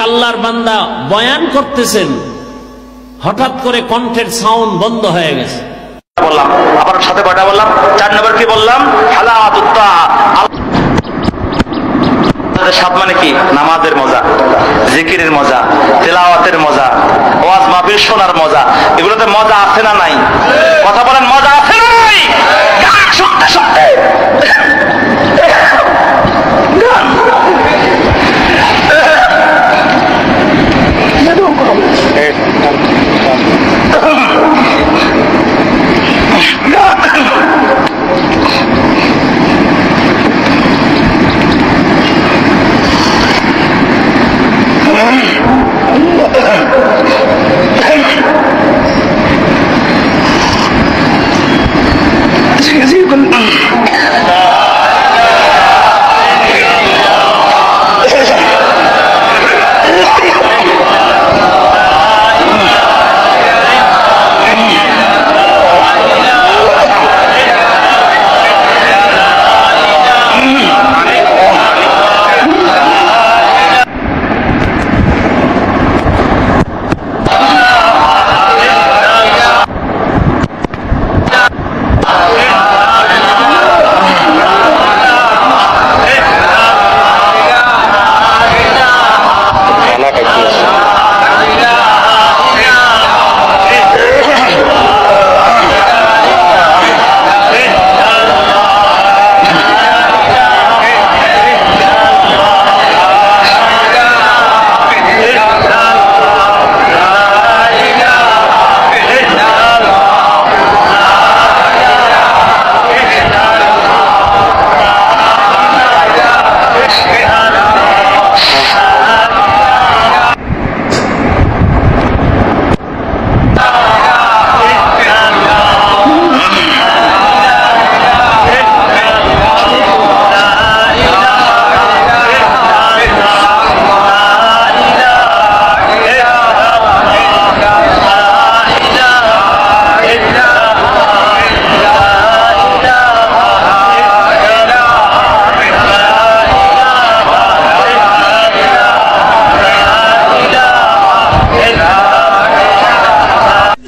আল্লাহর বান্দা বয়ান করতেছেন, হঠাৎ করে কণ্ঠের সাউন্ড বন্ধ হয়ে গেছে। বললাম আবার সাথে কয়টা বললাম, 4 নম্বর কি বললাম, হালাওয়াতুত তাআ। সাত মানে কি? নামাজের মজা, জিকিরের মজা, তেলাওয়াতের মজা, ওয়াজ মাহফিল শোনার মজা। এগুলোতে মজা আছে না নাই? কথা বলেন, মজা আছে না নাই? গান শুনতে শুনতে গান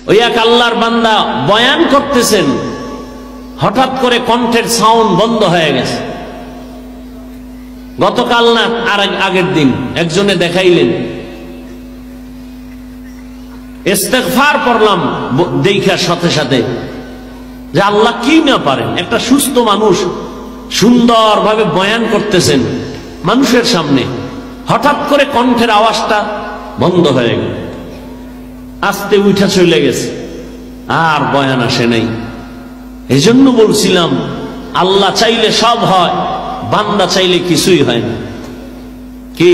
ওই এক আল্লাহর বান্দা বয়ান করতেছেন, হঠাৎ করে কণ্ঠের সাউন্ড বন্ধ হয়ে গেছে। গতকাল না আর আগের দিন একজনে দেখাইলেন, ইস্তেগফার পড়লাম দেখার সাথে সাথে যে আল্লাহ কি না পারেন, একটা সুস্থ মানুষ সুন্দরভাবে বয়ান করতেছেন মানুষের সামনে, হঠাৎ করে কণ্ঠের আওয়াজটা বন্ধ হয়ে গেল, আস্তে উঠা চলে গেছে, আর বয়ান আসে নাই। এই জন্য বলছিলাম আল্লাহ চাইলে সব হয়, বান্দা চাইলে কিছুই হয় না। কি